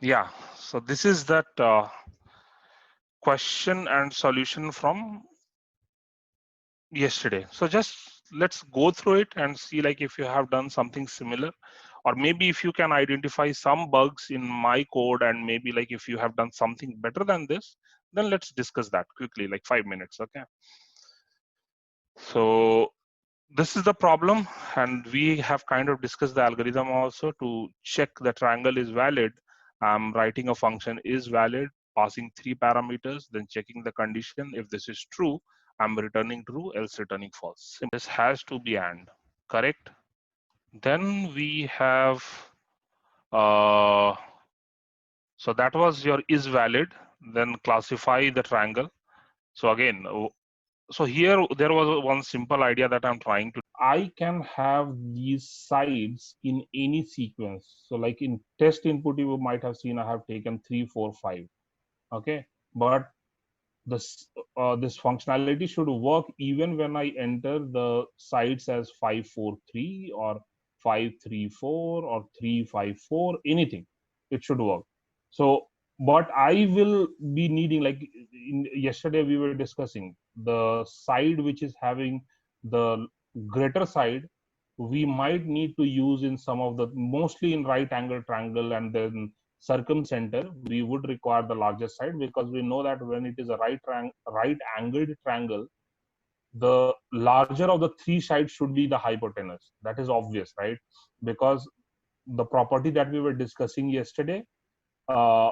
Yeah, so this is that question and solution from yesterday. So just let's go through it and see like if you have done something similar, or maybe if you can identify some bugs in my code, and maybe like if you have done something better than this, then let's discuss that quickly, like 5 minutes. Okay. So this is the problem, and we have kind of discussed the algorithm also to check the triangle is valid. I'm writing a function is valid, passing 3 parameters, then checking the condition. If this is true, I'm returning true, else returning false. This has to be and, correct? Then we have, so that was your is valid, then classify the triangle. So again, so here there was one simple idea that I'm trying to. I can have these sides in any sequence. So like in test input, you might have seen I have taken 3, 4, 5. Okay, but this functionality should work even when I enter the sides as 543 or 534 or 354, anything. It should work. So, but I will be needing, like yesterday we were discussing the side which is having the greater side, we might need to use in some of the, mostly in right angle triangle and then circumcenter, we would require the largest side, because we know that when it is a right angled triangle, the larger of the three sides should be the hypotenuse. That is obvious, right? Because the property that we were discussing yesterday, uh,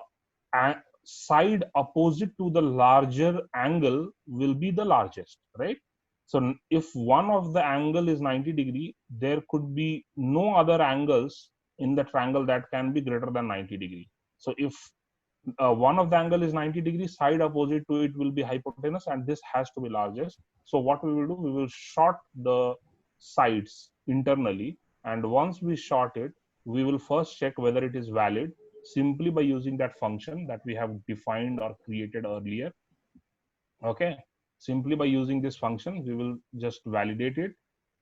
side opposite to the larger angle will be the largest, right? So if one of the angle is 90-degree, there could be no other angles in the triangle that can be greater than 90-degree. So if one of the angle is 90-degree, side opposite to it will be hypotenuse, and this has to be largest. So what we will do, we will short the sides internally, and once we short it, we will first check whether it is valid simply by using that function that we have defined or created earlier. Okay, simply by using this function, we will just validate it,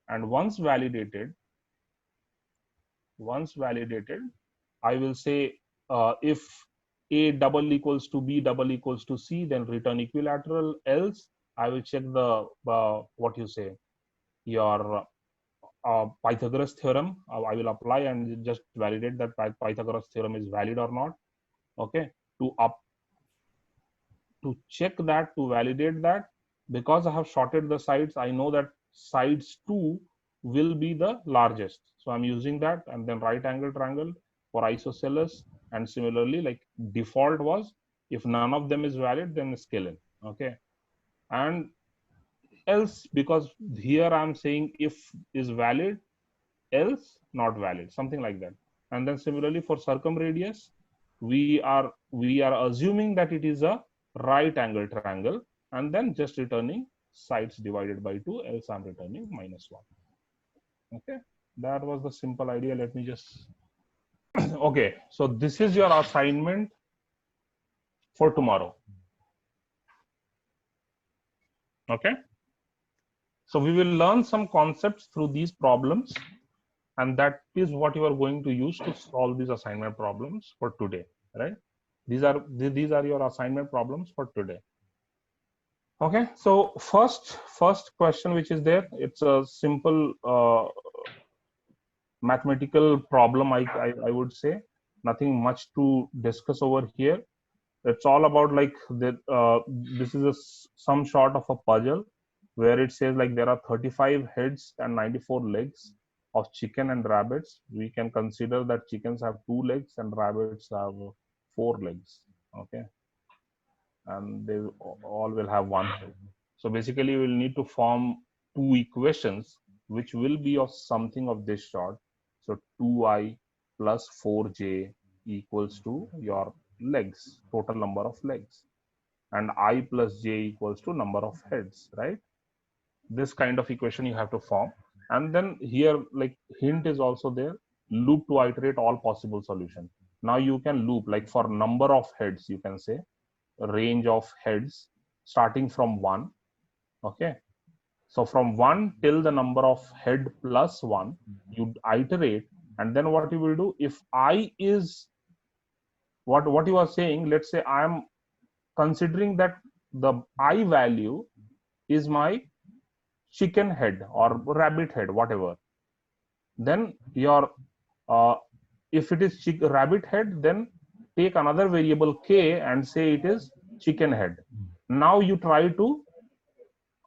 and once validated, I will say if A double equals to B double equals to C, then return equilateral. Else, I will check the what you say, your Pythagoras theorem. I will apply and just validate that Pythagoras theorem is valid or not. Okay, to up to check that, to validate that, because I have shorted the sides, I know that sides 2 will be the largest. So I'm using that, and then right angle triangle for isosceles, and similarly, like default was, if none of them is valid, then scale in. Okay, and else, because here I'm saying if is valid, else not valid, something like that. And then similarly for circumradius, we are assuming that it is a right angle triangle, and then just returning sides divided by 2, else I'm returning -1. Okay, that was the simple idea. Let me just okay, so this is your assignment for tomorrow. Okay, so we will learn some concepts through these problems, and that is what you are going to use to solve these assignment problems for today, right? These are your assignment problems for today. Okay, so first question which is there, it's a simple mathematical problem. I would say nothing much to discuss over here. It's all about like that. This is some sort of a puzzle where it says like there are 35 heads and 94 legs of chicken and rabbits. We can consider that chickens have 2 legs and rabbits have 4 legs. Okay, and they all will have one head. So basically, we'll need to form two equations which will be of something of this sort. So 2i plus 4j equals to your legs, total number of legs, and I plus j equals to number of heads, right? This kind of equation you have to form. And then here, like hint is also there, loop to iterate all possible solution. Now you can loop, like for number of heads, you can say range of heads starting from 1. Okay, so from 1 till the number of head plus 1, you iterate, and then what you will do, if I is what you are saying, let's say I am considering that the I value is my chicken head or rabbit head, whatever. Then your if it is rabbit head, then take another variable k and say it is chicken head. Now you try to,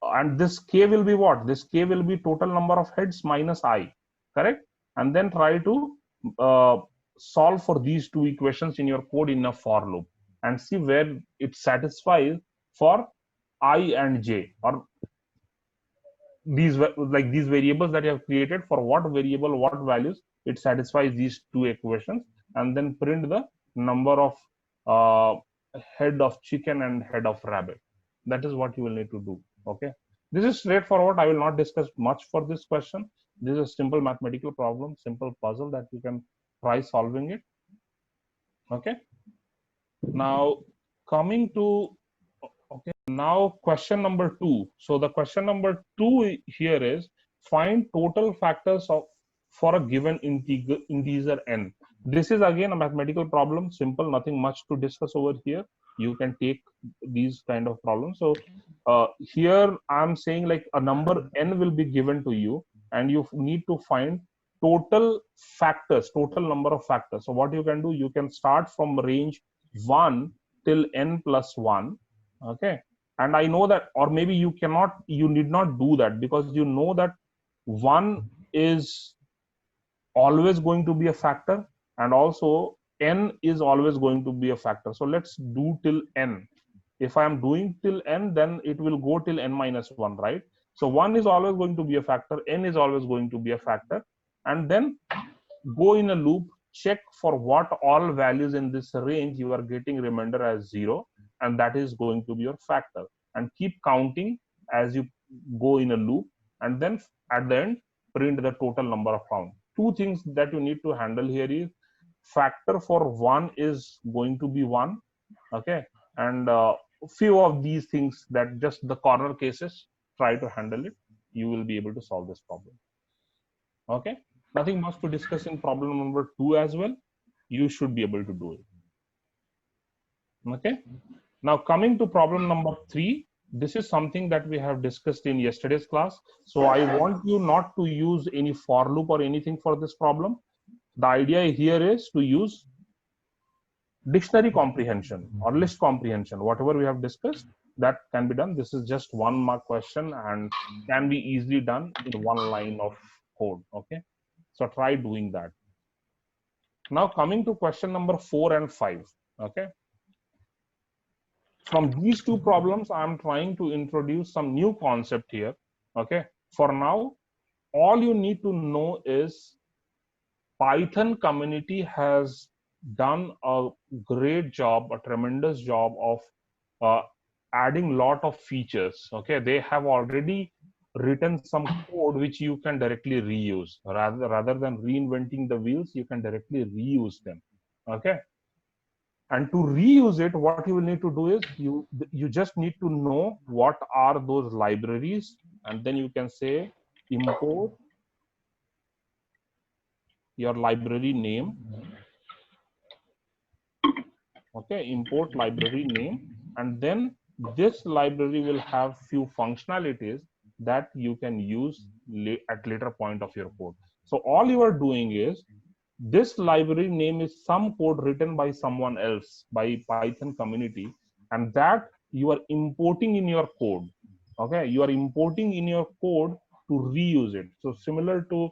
and this k will be what? This k will be total number of heads minus I, correct? And then try to uh, solve for these two equations in your code in a for loop and see where it satisfies for I and j, or these like these variables that you have created, for what variable, what values it satisfies these two equations, and then print the number of uh, head of chicken and head of rabbit. That is what you will need to do. Okay, this is straightforward. I will not discuss much for this question. This is a simple mathematical problem, simple puzzle that you can try solving it. Okay, now coming to, okay, now question number 2. So the question number 2 here is, find total factors of for a given integer n. This is again a mathematical problem, simple, nothing much to discuss over here. You can take these kind of problems. So here I'm saying like a number n will be given to you, and you need to find total factors, total number of factors. So what you can do, you can start from range 1 till n plus 1. Okay, and I know that, or maybe you cannot, you need not do that, because you know that 1 is always going to be a factor, and also n is always going to be a factor. So let's do till n. If I am doing till n, then it will go till n minus 1, right? So 1 is always going to be a factor, n is always going to be a factor, and then go in a loop, check for what all values in this range you are getting remainder as 0, and that is going to be your factor, and keep counting as you go in a loop, and then at the end print the total number of count. Two things that you need to handle here is, factor for 1 is going to be 1. Okay, and few of these things, that just the corner cases, try to handle it, you will be able to solve this problem. Okay, nothing much to discuss in problem number 2 as well. You should be able to do it. Okay, now coming to problem number 3, this is something that we have discussed in yesterday's class. So I want you not to use any for loop or anything for this problem. The idea here is to use dictionary comprehension or list comprehension. Whatever we have discussed, that can be done. This is just 1 mark question and can be easily done in 1 line of code. Okay, so try doing that. Now coming to question number 4 and 5. Okay, from these two problems, I'm trying to introduce some new concept here. Okay, for now, all you need to know is Python community has done a great job, a tremendous job of adding lot of features. Okay, they have already written some code which you can directly reuse. Rather than reinventing the wheels, you can directly reuse them. Okay, and to reuse it, what you will need to do is you just need to know what are those libraries, and then you can say import your library name. Okay, import library name, and then this library will have few functionalities that you can use at later point of your code. So all you are doing is, this library name is some code written by someone else, by Python community, and that you are importing in your code. Okay, you are importing in your code to reuse it. So similar to,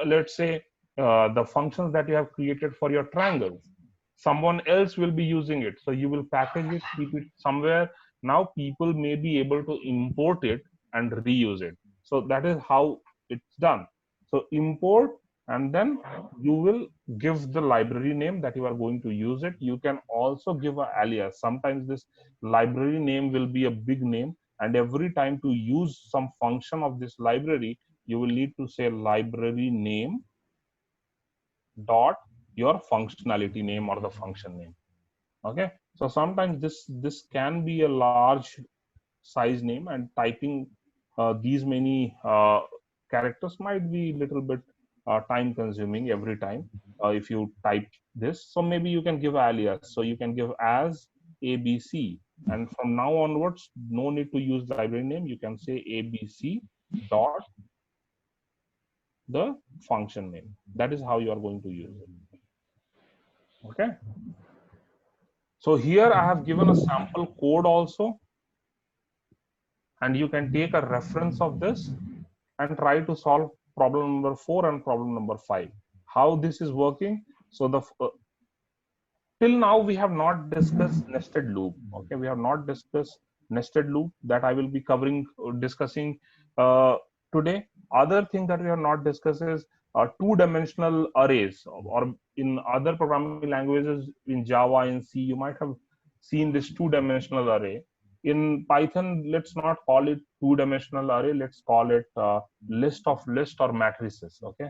let's say, the functions that you have created for your triangles, someone else will be using it, so you will package it, keep it somewhere. Now people may be able to import it and reuse it. So that is how it's done. So import, and then you will give the library name that you are going to use it. You can also give an alias. Sometimes this library name will be a big name, and every time to use some function of this library, you will need to say library name dot your functionality name or the function name. Okay, so sometimes this can be a large size name, and typing these many characters might be little bit time consuming every time if you type this. So maybe you can give alias. So you can give as ABC, and from now onwards, no need to use library name. You can say ABC dot the function name. That is how you are going to use it. Okay. So here I have given a sample code also, and you can take a reference of this and try to solve problem number 4 and problem number 5. How this is working? So the till now we have not discussed nested loop. Okay, we have not discussed nested loop, that I will be covering discussing today. Other thing that we have not discussed is two-dimensional arrays, or in other programming languages, in Java, in C, you might have seen this two-dimensional array. In Python, let's not call it two-dimensional array, let's call it list of list or matrices. Okay,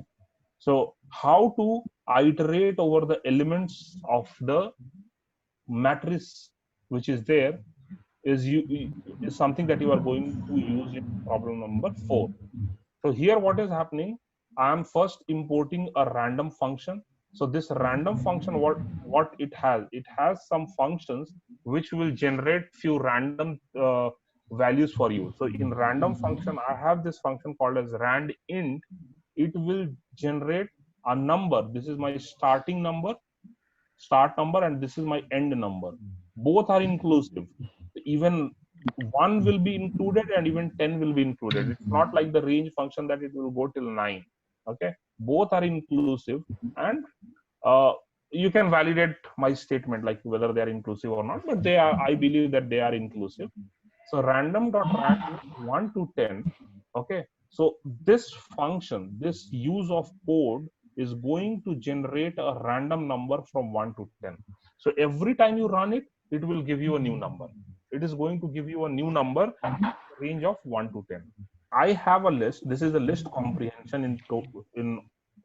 so how to iterate over the elements of the matrix which is there is something that you are going to use in problem number 4. So here what is happening, I am first importing a random function. So this random function, what it has some functions which will generate few random values for you. So in random function, I have this function called as rand int. It will generate a number. This is my start number, and this is my end number. Both are inclusive. Even 1 will be included and even 10 will be included. It's not like the range function that it will go till 9. Okay, both are inclusive, and uh, you can validate my statement like whether they are inclusive or not, but they are, I believe that they are inclusive. So random.rand 1 to 10. Okay, so this function, this use of code is going to generate a random number from 1 to 10. So every time you run it, it will give you a new number. It is going to give you a new number, range of 1 to 10. I have a list. This is a list comprehension in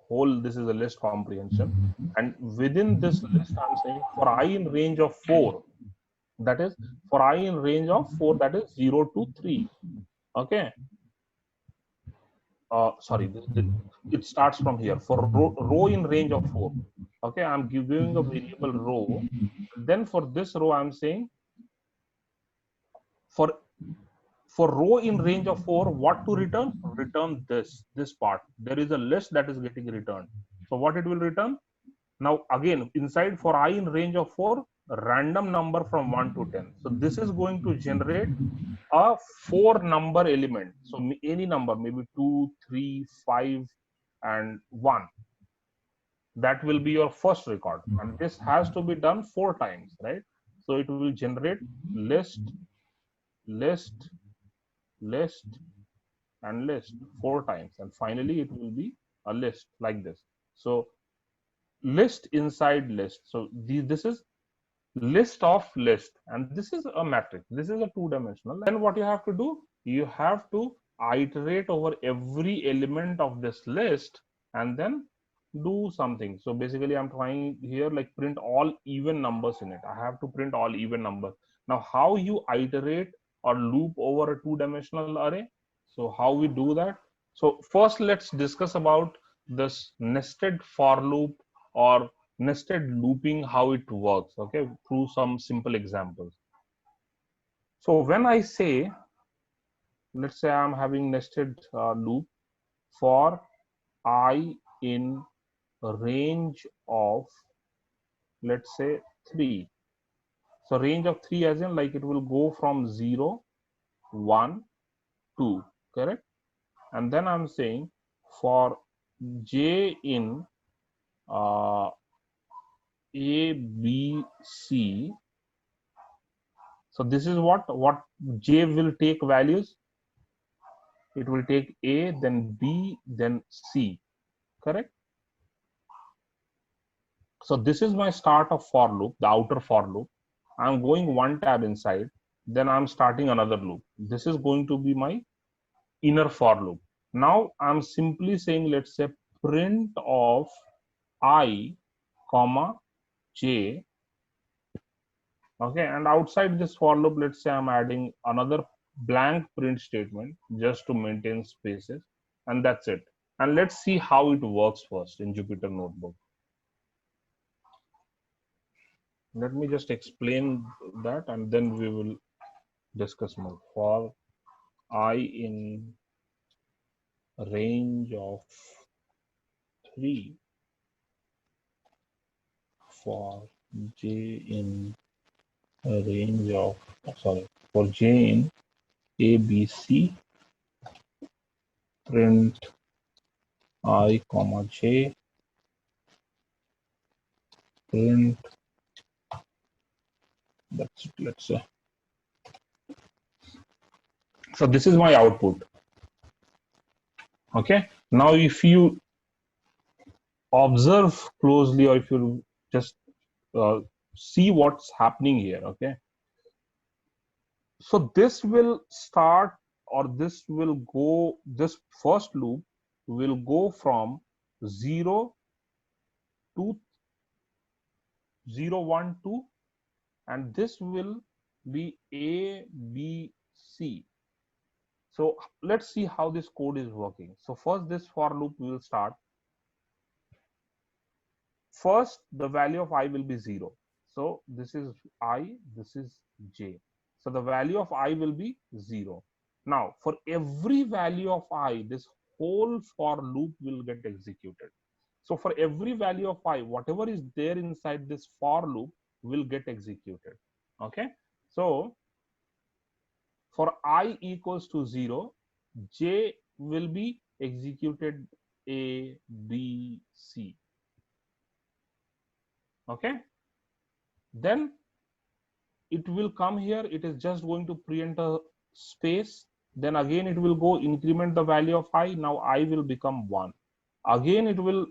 whole. This is a list comprehension, and within this list, I'm saying for I in range of 4, that is for I in range of 4, that is 0 to 3. Okay. Sorry, it starts from here. For row in range of 4. Okay, I'm giving a variable row. Then for this row, I'm saying for row in range of 4, what to return? Return this part. There is a list that is getting returned. So what it will return? Now again, inside for I in range of 4, random number from 1 to 10. So this is going to generate a 4 number element. So any number, maybe 2, 3, 5, and 1. That will be your first record, and this has to be done 4 times, right? So it will generate list, list, list, and list 4 times, and finally it will be a list like this. So list inside list. So this is list of list, and this is a matrix. This is a two-dimensional. Then what you have to do, you have to iterate over every element of this list and then do something. So basically I'm trying here like print all even numbers in it. I have to print all even numbers. Now how you iterate or loop over a two-dimensional array? So how we do that? So first let's discuss about this nested for loop or nested looping, how it works, okay, through some simple examples. So when I say, let's say I'm having nested loop for I in range of, let's say 3. So range of 3 as in like it will go from 0, 1, 2, correct? And then I'm saying for j in A, B, C. So this is what j will take values. It will take A, then B, then C, correct? So this is my start of for loop, the outer for loop. I'm going one tab inside, then I'm starting another loop. This is going to be my inner for loop. Now I'm simply saying, let's say print of I, comma, j. Okay, and outside this for loop, let's say I'm adding another blank print statement just to maintain spaces, and that's it. And let's see how it works first in Jupyter Notebook. Let me just explain that and then we will discuss more. For I in range of 3, for j in a range of, for j in a, b, c, print I comma j, print, that's it, let's say. So this is my output. Okay, now if you observe closely, or if you just see what's happening here, okay, so this will start, or this will go, this first loop will go from 0 to 0, 1, 2, and this will be A, B, C. So let's see how this code is working. So first this for loop will start. First the value of I will be 0. So this is I, this is j. So the value of I will be 0. Now for every value of I, this whole for loop will get executed. So for every value of I, whatever is there inside this for loop will get executed. Okay. So for I equals to 0, j will be executed A, B, C. Okay. Then it will come here, it is just going to pre-enter space, then again it will go increment the value of I. Now I will become 1. Again it will,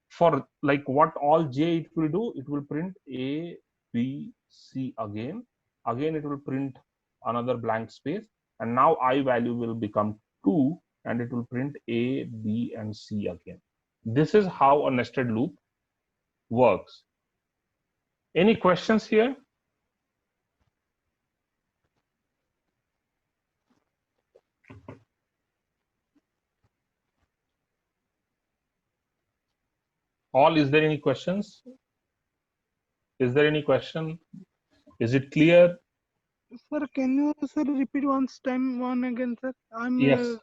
for like what all j it will do, it will print A, B, C again it will print another blank space, and now I value will become 2 and it will print A, B and C again. This is how a nested loop works. Any questions here? All, is there any questions? Is there any question? Is it clear? Sir, can you repeat once one again, sir? I'm Yes.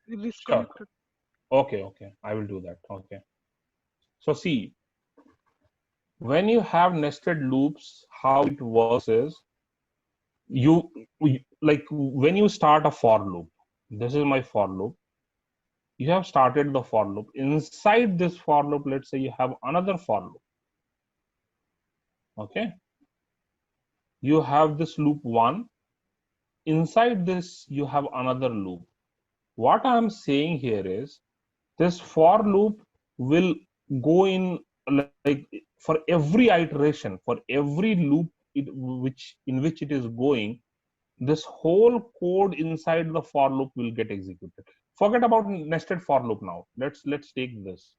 disconnected. Sure. Okay. I will do that. Okay. So see, when you have nested loops, how it works is you like when you start a for loop. This is my for loop. You have started the for loop. Inside this for loop, let's say you have another for loop. Okay. You have this loop 1. Inside this, you have another loop. What I'm saying here is this for loop will go in like for every iteration, for every loop in which it is going, this whole code inside the for loop will get executed. Forget about nested for loop now. Let's take this.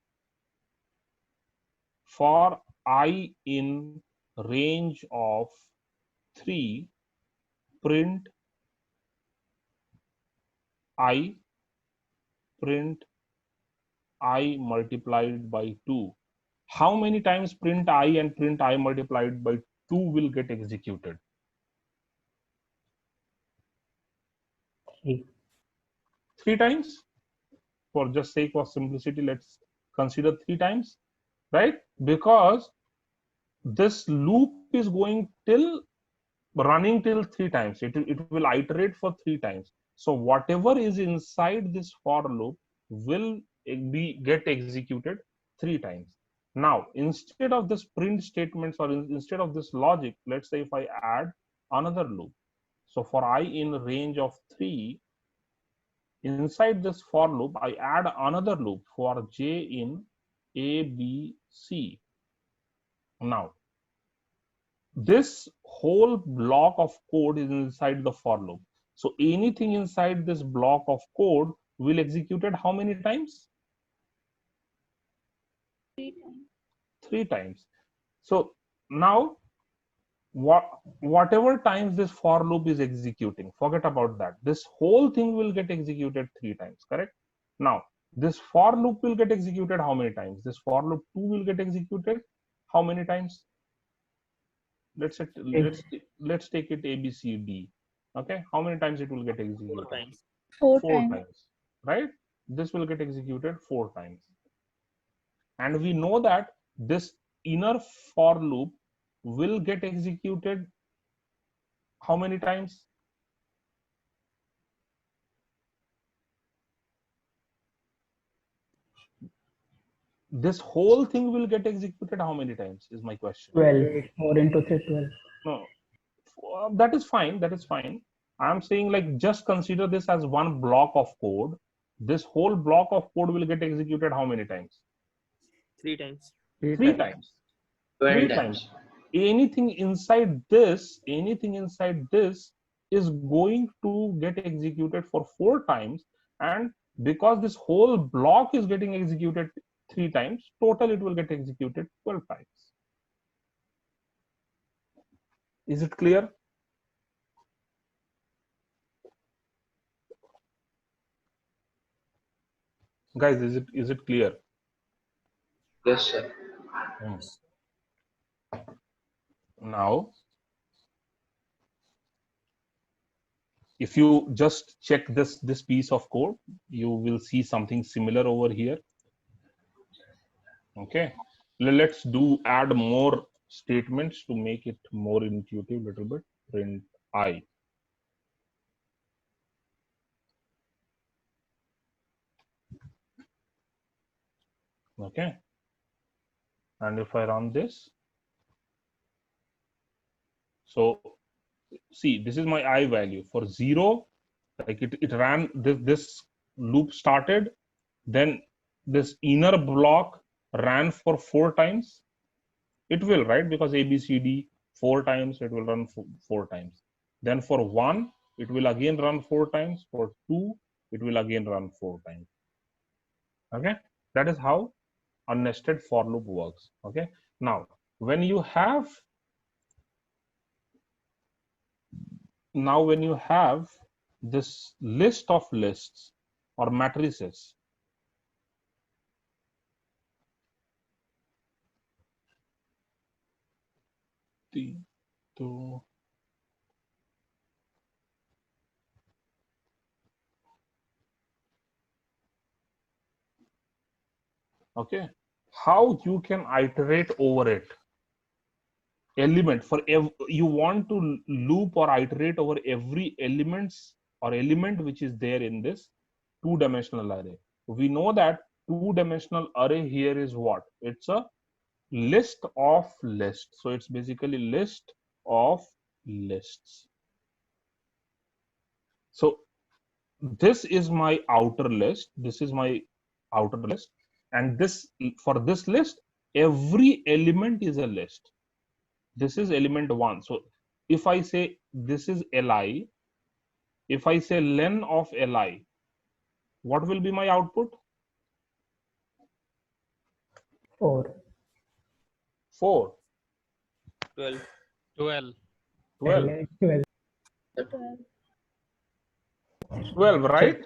For I in range of 3, print I, print I multiplied by 2. How many times print I and print I multiplied by 2 will get executed? 3 times. For just sake of simplicity, let's consider 3 times, right? Because this loop is going till running till 3 times. It will iterate for 3 times. So whatever is inside this for loop will get executed 3 times. Now instead of this print statements, or instead of this logic, let's say if I add another loop. So for I in range of 3, inside this for loop I add another loop for j in A, B, C. Now this whole block of code is inside the for loop. So anything inside this block of code will executed how many times? 3 times. 3 times. So now whatever times this for loop is executing, forget about that. This whole thing will get executed 3 times, correct? Now This for loop will get executed how many times? This for loop 2 will get executed how many times? Let's take it A, B, C, D. Okay, how many times it will get executed? 4 times. 4 times, right? This will get executed 4 times. And we know that this inner for loop will get executed how many times? This whole thing will get executed how many times is my question. 12. 4 into 3, 12. No, that is fine. That is fine. I'm saying, like, just consider this as one block of code. This whole block of code will get executed how many times? 3 times. 3 times. 3 times. Anything inside this is going to get executed for 4 times, and because this whole block is getting executed 3 times, total it will get executed 12 times. Is it clear? Guys, is it clear? Yes, sir. Now, if you just check this piece of code, you will see something similar over here. Okay, let's add more statements to make it more intuitive little bit. Print I. Okay, and if I run this, so see, this is my I value. For 0, like it ran, this loop started, then this inner block ran for 4 times. It will, right? Because A, B, C, D 4 times, it will run 4 times. Then for 1, it will again run 4 times. For 2, it will again run 4 times. Okay, that is how a nested for loop works. Okay, now when you have this list of lists or matrices, okay, how you can iterate over it. Element for you want to loop or iterate over every element which is there in this 2-dimensional array. We know that 2-dimensional array here is what? It's a list of lists. So it's basically list of lists. So this is my outer list. This is my outer list. And this, for this list, every element is a list. This is element 1. So if I say this is Li, if I say len of Li, what will be my output? 4. 12. 12. 12, right?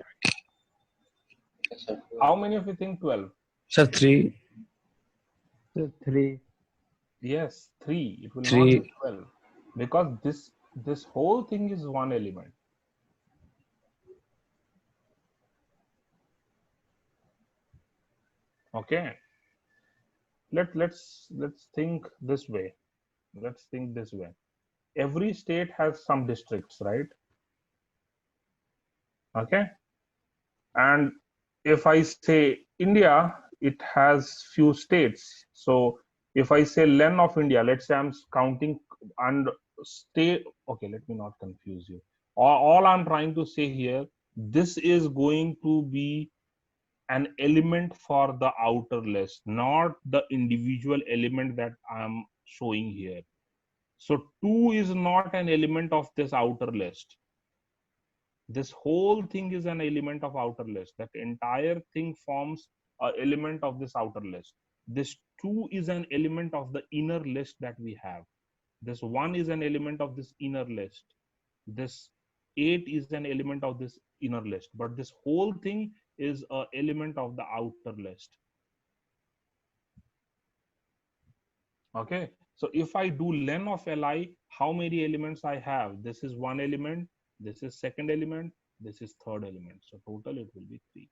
Yes, sir. How many of you think 12? Sir, 3. 3. Yes, 3. It will 3. not be 12 because this whole thing is one element. Okay. Let's think this way. Let's think this way. Every state has some districts, right? Okay. And if I say India, it has few states. So if I say len of India, let's say I'm counting and state. Okay, let me not confuse you. All I'm trying to say here, this is going to be an element for the outer list, not the individual element that I'm showing here. So 2 is not an element of this outer list. This whole thing is an element of outer list. That entire thing forms an element of this outer list. This 2 is an element of the inner list that we have. This 1 is an element of this inner list. This 8 is an element of this inner list. But this whole thing is a element of the outer list. Okay, so if I do len of li, how many elements I have? This is one element, this is second element, this is third element. So total it will be 3.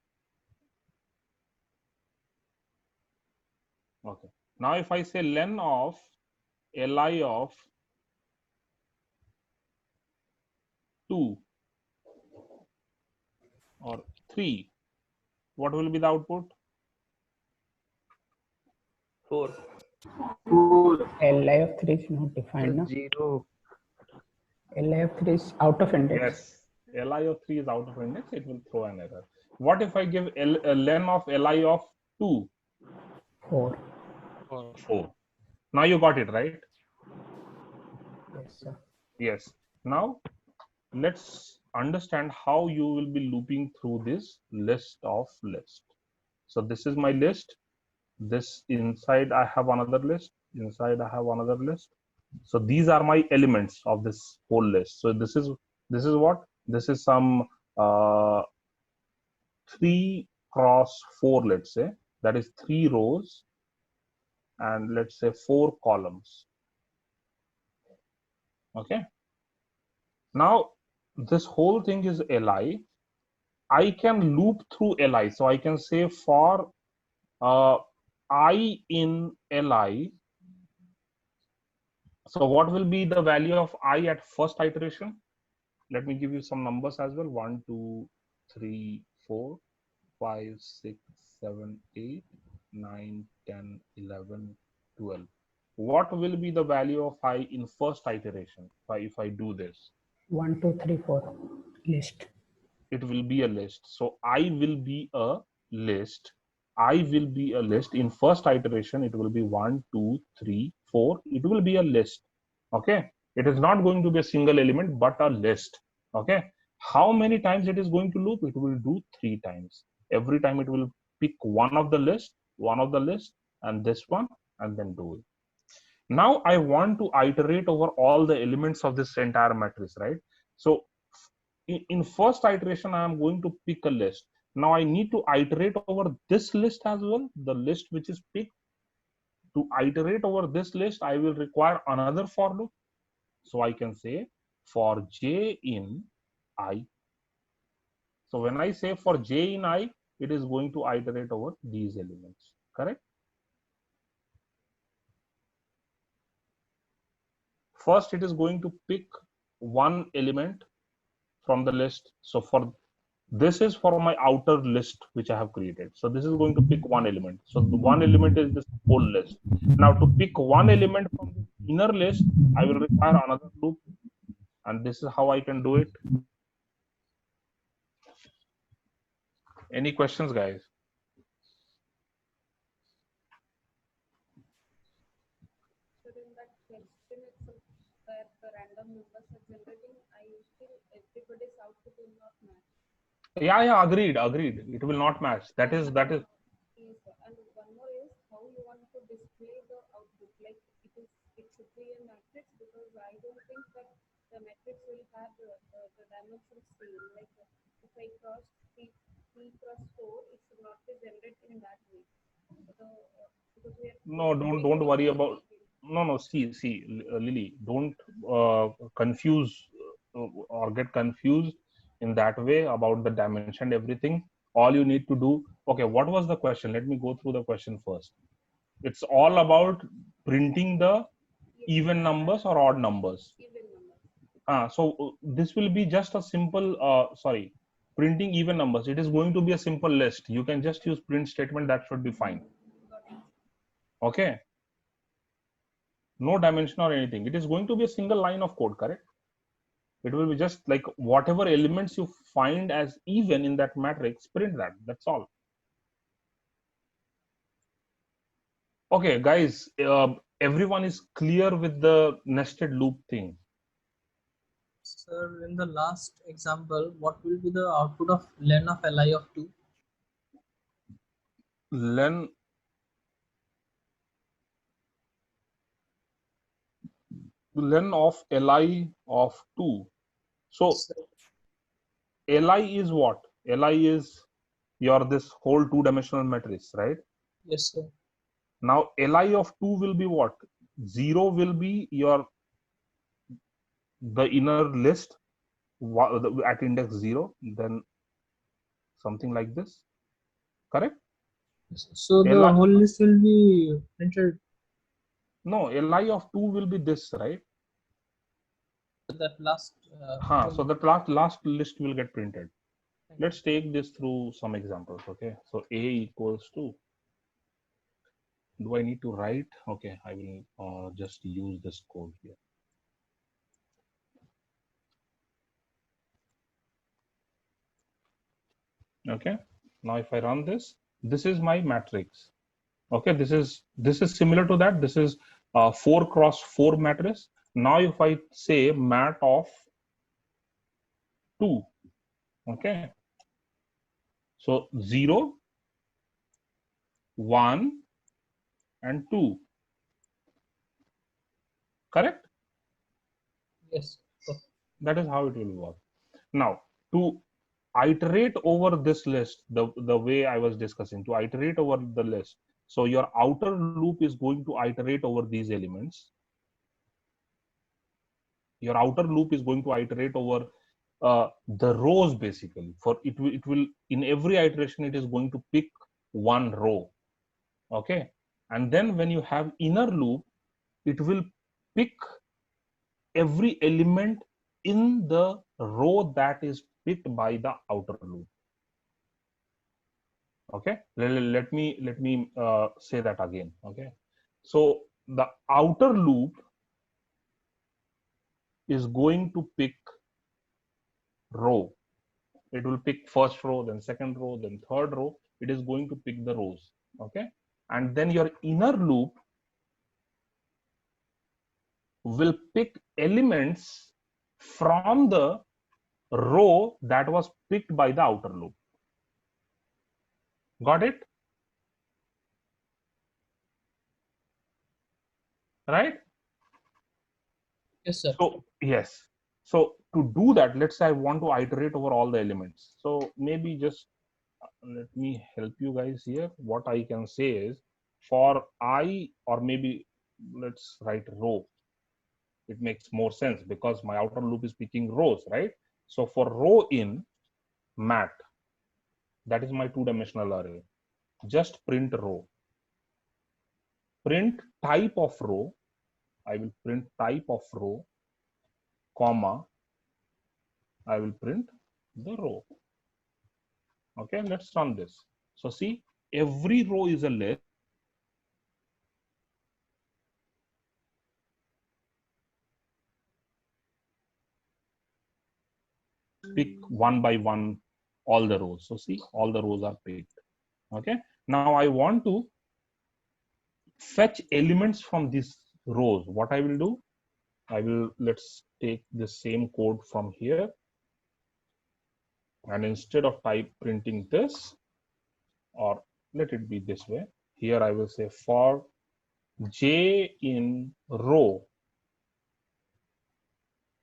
Okay, now if I say len of li of 2 or 3, what will be the output? 4. Li of 3 is not defined. No? 0. Li of 3 is out of index. Yes, li of 3 is out of index, it will throw an error. What if I give len of li of 2? 4. 4. Now you got it, right? Yes, sir. Yes. Now let's understand how you will be looping through this list of list. So this is my list. This inside I have another list. Inside I have another list. So these are my elements of this whole list. So this is what? This is some 3 cross 4, let's say. That is 3 rows and let's say 4 columns. Okay. Now this whole thing is li. I can loop through li. So I can say for I in li. So what will be the value of I at first iteration? Let me give you some numbers as well. 1, 2, 3, 4, 5, 6, 7, 8, 9, 10, 11, 12. What will be the value of I in first iteration if I do this? 1, 2, 3, 4 list. It will be a list. So I will be a list. I will be a list. In first iteration, it will be 1, 2, 3, 4. It will be a list. Okay. It is not going to be a single element, but a list. Okay. How many times it is going to loop? It will do 3 times. Every time it will pick one of the list, and this one, and then do it. Now I want to iterate over all the elements of this entire matrix, right? So in first iteration, I am going to pick a list. Now I need to iterate over this list as well, the list which is picked. To iterate over this list, I will require another for loop. So I can say for j in I. So when I say for j in I, it is going to iterate over these elements, correct? First, it is going to pick one element from the list. So for this is for my outer list which I have created. So this is going to pick one element. So the one element is this whole list. Now to pick one element from the inner list, I will require another loop, and this is how I can do it. Any questions, guys? So in that question itself, where the random numbers are generating, I feel everybody's output will not match. Yeah, agreed. It will not match. That is. Yes, sir. And one more is how you want to display the output. Like it should be a matrix, because I don't think that the matrix will have the dimension same. Like if I cross 3 cross 4, it should not be generated in that way. So, because we are No, don't worry about. No. See, Lily, don't confuse or get confused in that way about the dimension, everything. All you need to do. Okay, what was the question? Let me go through the question first. It's all about printing the even numbers or odd numbers. even numbers. So this will be just a simple. Printing even numbers. It is going to be a simple list. You can just use print statement. That should be fine. Okay. No dimension or anything. It is going to be a single line of code, correct? It will be just like whatever elements you find as even in that matrix, print that. That's all. Okay, guys, everyone is clear with the nested loop thing. Sir, in the last example, what will be the output of len of li of 2? Len of li of 2. So li is what? Li is your this whole two-dimensional matrix, right? Yes, sir. Now Li of 2 will be what? 0 will be your the inner list at index 0, then something like this, correct? So the Li, whole list will be printed. no, Li of 2 will be this, right? That last. So that last list will get printed. Let's take this through some examples. Okay, so A equals to, do I need to write? Okay, I will just use this code here. Okay, now if I run this, this is my matrix. Okay, this is similar to that. This is 4 cross 4 matrix. Now if I say mat of 2, okay, so 0, 1 and 2, correct? Yes. That is how it will work. Now to iterate over this list, the way I was discussing, to iterate over the list, so your outer loop is going to iterate over these elements. Your outer loop is going to iterate over the rows. Basically, for it will in every iteration it is going to pick one row. Okay, and then when you have inner loop, it will pick every element in the row that is picked by the outer loop. Okay, let me say that again. Okay, so the outer loop is going to pick row. It will pick first row, then second row, then third row. It is going to pick the rows. Okay, and then your inner loop will pick elements from the row that was picked by the outer loop. Got it? Right? Yes, sir. So yes. So to do that, let's say I want to iterate over all the elements. So maybe just let me help you guys here. What I can say is, for I, or maybe let's write row. It makes more sense because my outer loop is picking rows, right? So for row in mat, that is my two-dimensional array, just print row. Print type of row. I will print type of row, comma, I will print the row. Okay, let's run this. So see, every row is a list. Pick one by one all the rows. So see, all the rows are picked. Okay, now I want to fetch elements from these rows. What I will do, I will, let's take the same code from here, and instead of type printing this, or let it be this way, here I will say for j in row.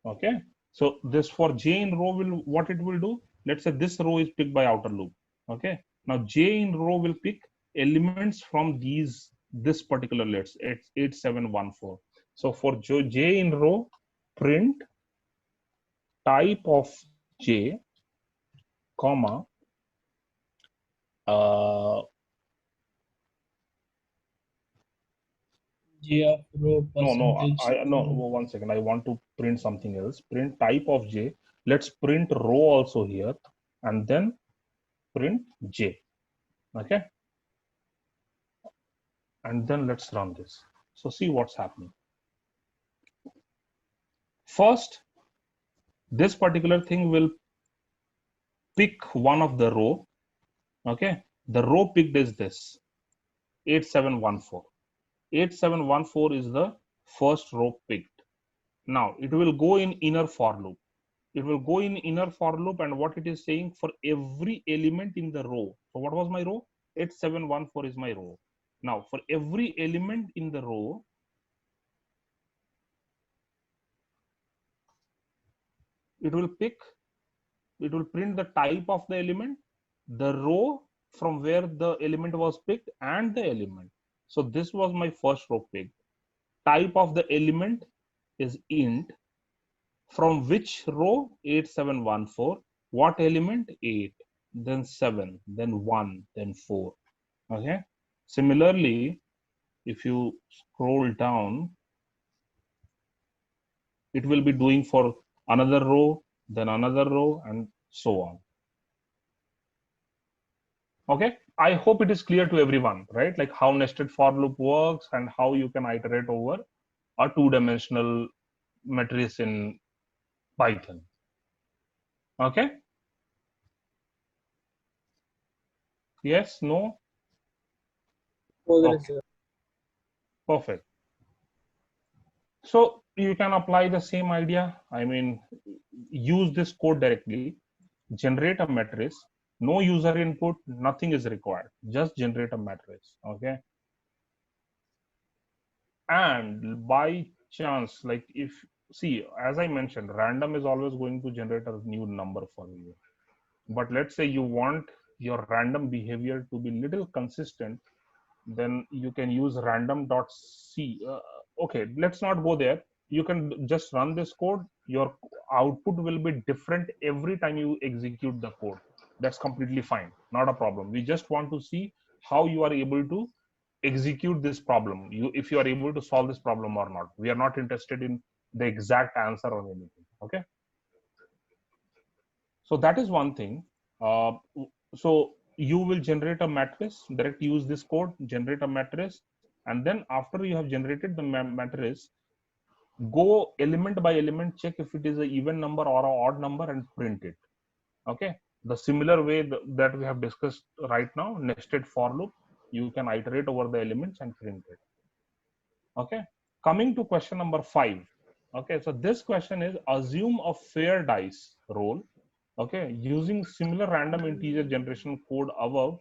Okay, so this for j in row will, what it will do, let's say this row is picked by outer loop. Okay, now j in row will pick elements from this particular list. It's 8714. So for j in row, print type of j, comma, J of row percentage. no, one second, I want to print something else. Print type of j. Let's print row also here, and then print j. Okay, and then let's run this. So see what's happening. First, this particular thing will pick one of the row. Okay, the row picked is this 8714. 8714 is the first row picked. Now it will go in inner for loop. It will go in inner for loop, and what it is saying, for every element in the row. So what was my row? 8714 is my row. Now for every element in the row, it will print the type of the element, the row from where the element was picked and the element. So this was my first row picked. Type of the element is int. From which row? 8714. What element? 8, then 7, then 1, then 4. Okay. Similarly, if you scroll down, it will be doing for another row, then another row, and so on. Okay. I hope it is clear to everyone, right? Like how nested for loop works and how you can iterate over a two-dimensional matrix in Python. Okay. Yes, no? Okay. Perfect. So you can apply the same idea. I mean, use this code directly, generate a matrix, no user input, nothing is required. Just generate a matrix. Okay. And by chance, like if, see, as I mentioned, random is always going to generate a new number for you. But let's say you want your random behavior to be little consistent, then you can use random.c. Okay, let's not go there. You can just run this code. Your output will be different every time you execute the code. That's completely fine, not a problem. We just want to see how you are able to execute this problem. If you are able to solve this problem or not. We are not interested in the exact answer or anything. Okay. So that is one thing. So you will generate a matrix, direct use this code, generate a matrix, and then after you have generated the matrix, go element by element, check if it is an even number or an odd number and print it. Okay. The similar way that we have discussed right now, nested for loop, you can iterate over the elements and print it. Okay. Coming to question number 5. Okay. So this question is assume a fair dice roll. Okay, using similar random integer generation code above.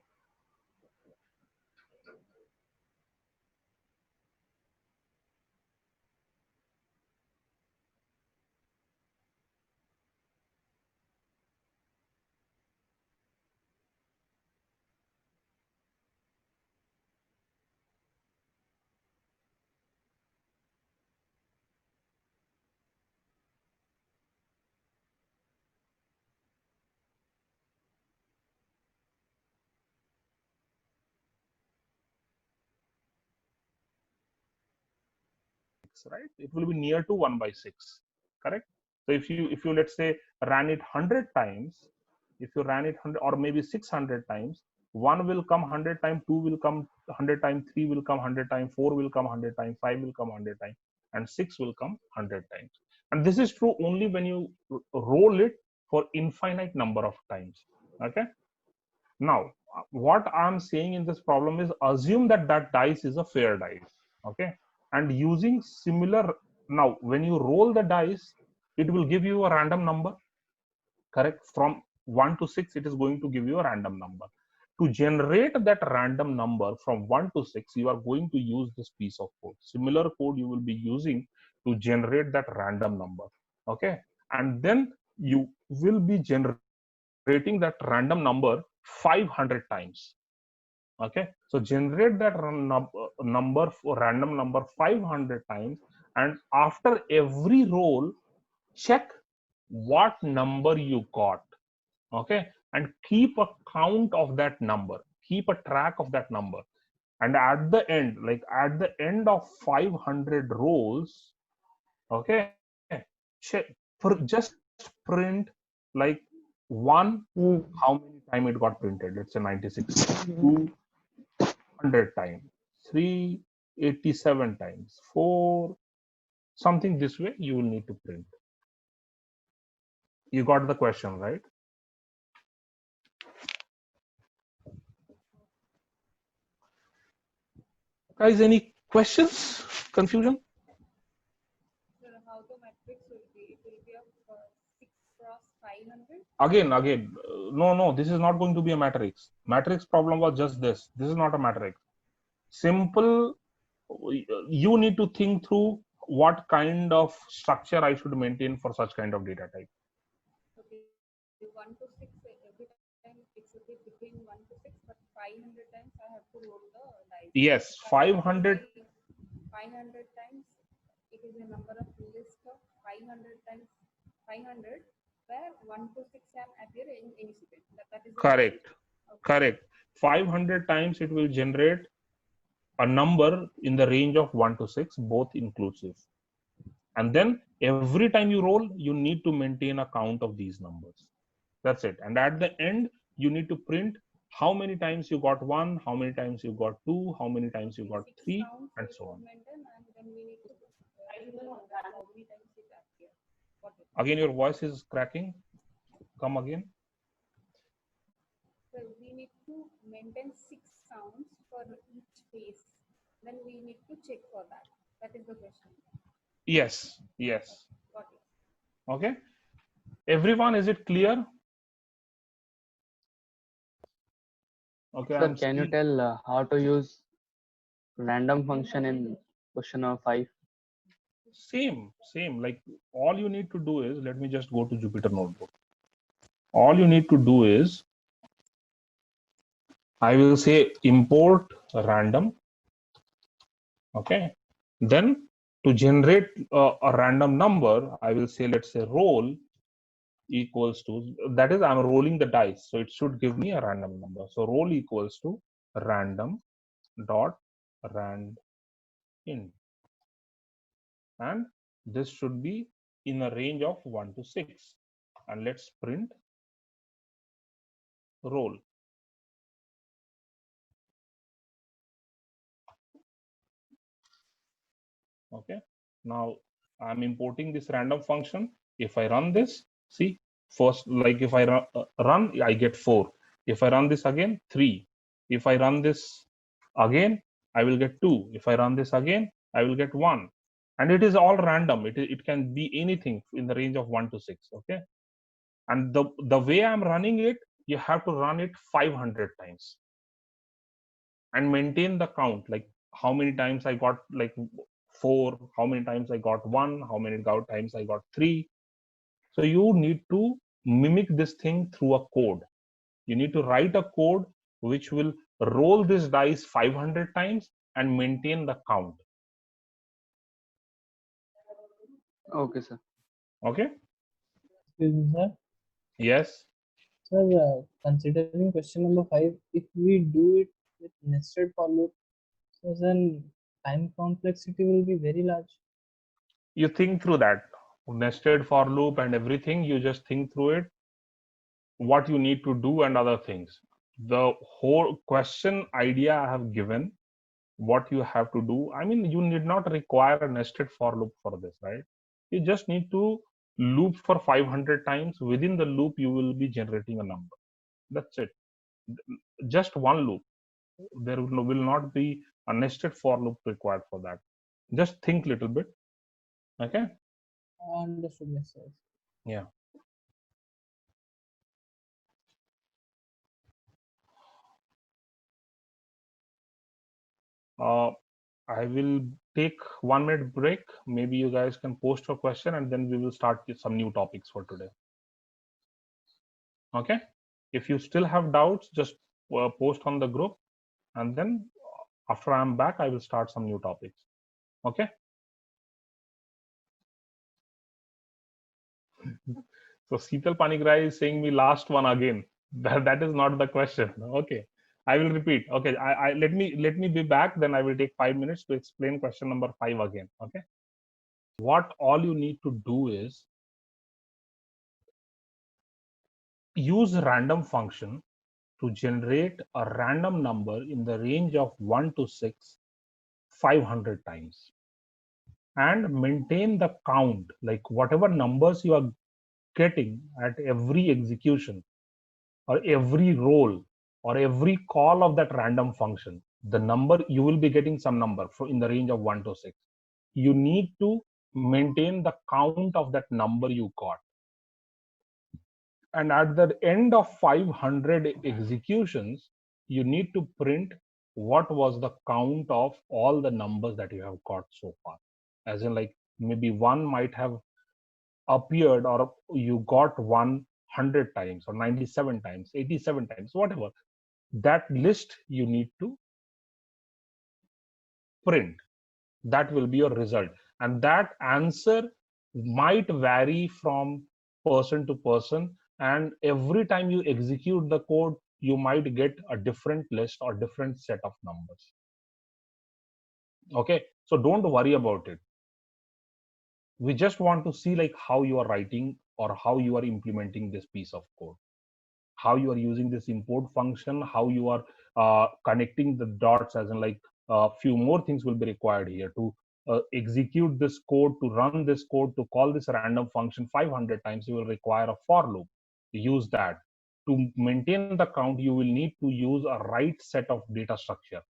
Right, it will be near to 1 by 6. Correct. So if you let's say ran it 100 times, if you ran it 100 or maybe 600 times, 1 will come 100 times, 2 will come 100 times, 3 will come 100 times, 4 will come 100 times, 5 will come 100 times, and 6 will come 100 times. And this is true only when you roll it for infinite number of times. Okay. Now, what I'm saying in this problem is assume that that dice is a fair dice. Okay. And using similar, now when you roll the dice, it will give you a random number. Correct. From 1 to 6, it is going to give you a random number. To generate that random number from 1 to 6, you are going to use this piece of code. Similar code you will be using to generate that random number. Okay. And then you will be generating that random number 500 times. Okay. So generate that number for random number 500 times. And after every roll, check what number you got. Okay. And keep a count of that number, keep a track of that number. And at the end, like at the end of 500 rolls, okay, check, just print like 1, how many time it got printed. Let's say 96, 2, 100 times, 3, 87 times, 4, something this way you will need to print. You got the question, right? Guys, any questions? Confusion? Sir, how the matrix will be? It will be of 6 cross 500. Again, no, this is not going to be a matrix. Matrix problem was just this. This is not a matrix. Simple, you need to think through what kind of structure I should maintain for such kind of data type. Okay, 1 to 6 every time time it should be between 1 to 6, but 500 times I have to roll the dice. Yes, If I 500. multiply 500 times, it is a number of list of 500 times 500, where 1 to 6 can appear in any sequence. That is the Correct. question. Okay. Correct. 500 times it will generate a number in the range of 1 to 6, both inclusive. And then every time you roll, you need to maintain a count of these numbers. That's it. And at the end, you need to print how many times you got 1, how many times you got 2, how many times you got 3, Counts and we so should on. maintain, and then we need to remember that how many times it appears. What is it? Again, your voice is cracking. Come again. So we need to maintain 6 counts for each phase. Then we need to check for that. That is the question. Yes. Yes. Got it. Okay. Everyone, is it clear? Okay. Sir, I'm can you still tell how to use random function in question number 5? same. Like all you need to do is, let me just go to Jupyter Notebook. All you need to do is, I will say import random. Okay. Then to generate a random number, I will say, let's say roll equals to, that is, I'm rolling the dice. So it should give me a random number. So roll equals to random dot rand int. And this should be in a range of 1 to 6. And let's print roll. Okay. Now I'm importing this random function. If I run this, see, first, like if I run, I get 4. If I run this again, 3. If I run this again, I will get 2. If I run this again, I will get 1. And it is all random. It can be anything in the range of 1 to 6. Okay. And the way I'm running it, you have to run it 500 times and maintain the count, like how many times I got like 4, how many times I got 1, how many times I got 3. So you need to mimic this thing through a code. You need to write a code which will roll this dice 500 times and maintain the count. Okay, sir. Okay. Excuse me, sir. Yes. Sir, considering question number 5, if we do it with nested for loop, so then time complexity will be very large. You think through that nested for loop and everything. You just think through it, what you need to do and other things. The whole question idea I have given, what you have to do. I mean, you need not require a nested for loop for this, right? You just need to loop for 500 times. Within the loop, you will be generating a number. That's it. Just one loop. There will not be a nested for loop required for that. Just think little bit. Okay. Understood, yes, sir. Yeah. I will take 1 minute break. Maybe you guys can post your question and then we will start with some new topics for today. Okay. If you still have doubts, just post on the group, and then after I'm back, I will start some new topics. Okay. So Seetal Panigrahi is saying me last one again. That is not the question. Okay. I will repeat. Okay. Let me be back. Then I will take 5 minutes to explain question number 5 again. Okay. What all you need to do is use random function to generate a random number in the range of 1 to 6 500 times and maintain the count, like whatever numbers you are getting at every execution or every roll or every call of that random function, the number you will be getting some number in the range of 1 to 6. You need to maintain the count of that number you got, and at the end of 500 executions, you need to print what was the count of all the numbers that you have got so far. As in, like maybe one might have appeared or you got one 100 times or 97 times, 87 times, whatever, that list you need to print. That will be your result. And that answer might vary from person to person. And every time you execute the code, you might get a different list or different set of numbers. Okay, so don't worry about it. We just want to see like how you are writing or how you are implementing this piece of code, how you are using this import function, how you are connecting the dots, as in like a few more things will be required here to execute this code, to run this code, to call this random function 500 times. You will require a for loop. Use that. To maintain the count, you will need to use a right set of data structure.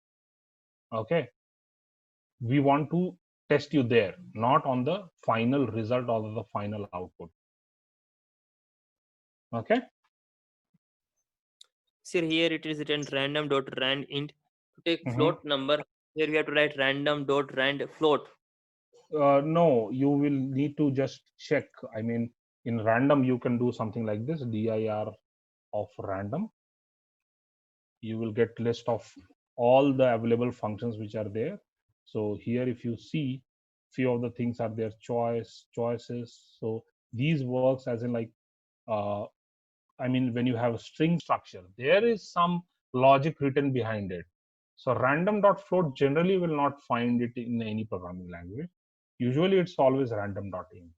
Okay, we want to test you there, not on the final result or the final output. Okay. Sir, here it is written random dot rand int. To take Mhm. float number, here we have to write random dot rand float. No, you will need to just check. I mean, in random, you can do something like this: dir of random. You will get list of all the available functions which are there. So here, if you see, few of the things are there: choices. So these works as in like, I mean, when you have a string structure, there is some logic written behind it. So random.float generally will not find it in any programming language. Usually it's always random.int.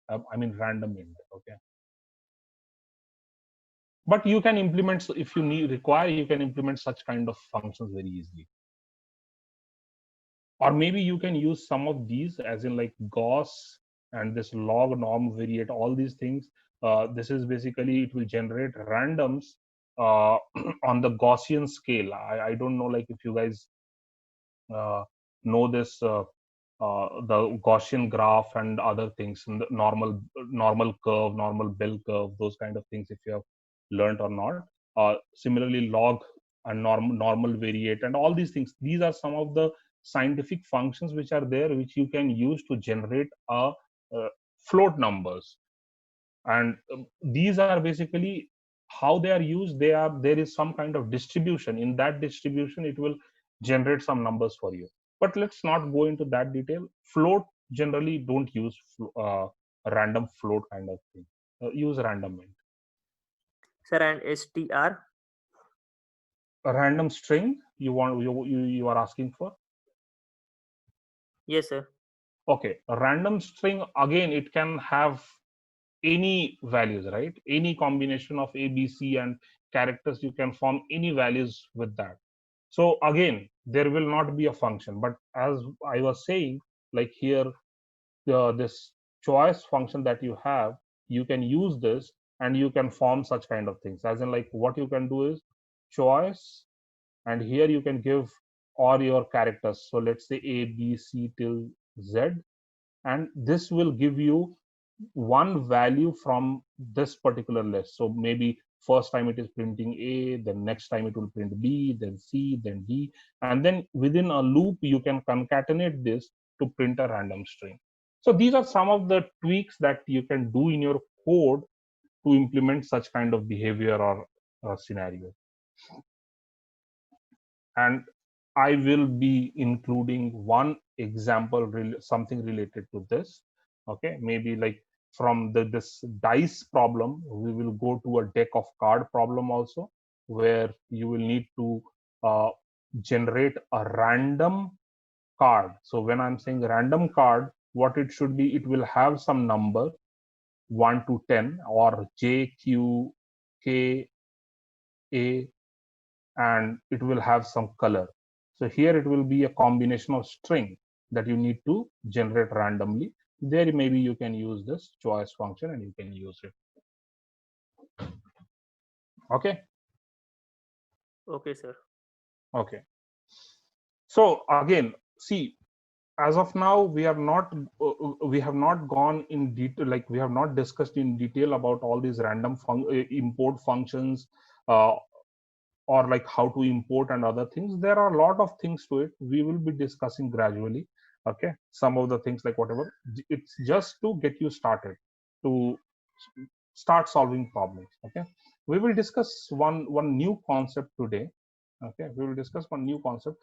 I mean random int. Okay. But you can implement, if you require, you can implement such kind of functions very easily. Or maybe you can use some of these, as in like Gauss and this log norm variate, all these things. This is basically, it will generate randoms on the Gaussian scale. I don't know, like if you guys know this, the Gaussian graph and other things, and the normal curve, normal bell curve, those kind of things, if you have learned or not. Similarly, log and normal variate and all these things. These are some of the scientific functions which are there, which you can use to generate float numbers. And these are basically how they are used. There is some kind of distribution. In that distribution, it will generate some numbers for you. But let's not go into that detail. Float generally don't use random float kind of thing. Use random int. Sir, and str. A random string you are asking for. Yes, sir. Okay, a random string, again, it can have any values, right? Any combination of A, B, C and characters, you can form any values with that. So again, there will not be a function. But as I was saying, like here, this choice function that you have, you can use this and you can form such kind of things. As in like, what you can do is choice, and here you can give all your characters. So let's say A, B, C till Z, and this will give you one value from this particular list. So maybe first time it is printing A, then next time it will print B, then C, then D, and then within a loop you can concatenate this to print a random string. So these are some of the tweaks that you can do in your code to implement such kind of behavior or scenario. And I will be including one example, something related to this. Okay, maybe like from this dice problem, we will go to a deck of card problem also, where you will need to generate a random card. So when I'm saying random card, what it should be, it will have some number 1 to 10 or J, Q, K, A, and it will have some color. So here it will be a combination of string that you need to generate randomly. There maybe you can use this choice function and you can use it. Okay. Okay, sir. Okay. So again, see, as of now, we have not gone in detail, like we have not discussed in detail about all these random import functions, or like how to import and other things. There are a lot of things to it. We will be discussing gradually. Okay, some of the things, like whatever, it's just to get you started, to start solving problems. Okay, we will discuss one new concept today. Okay, we will discuss one new concept.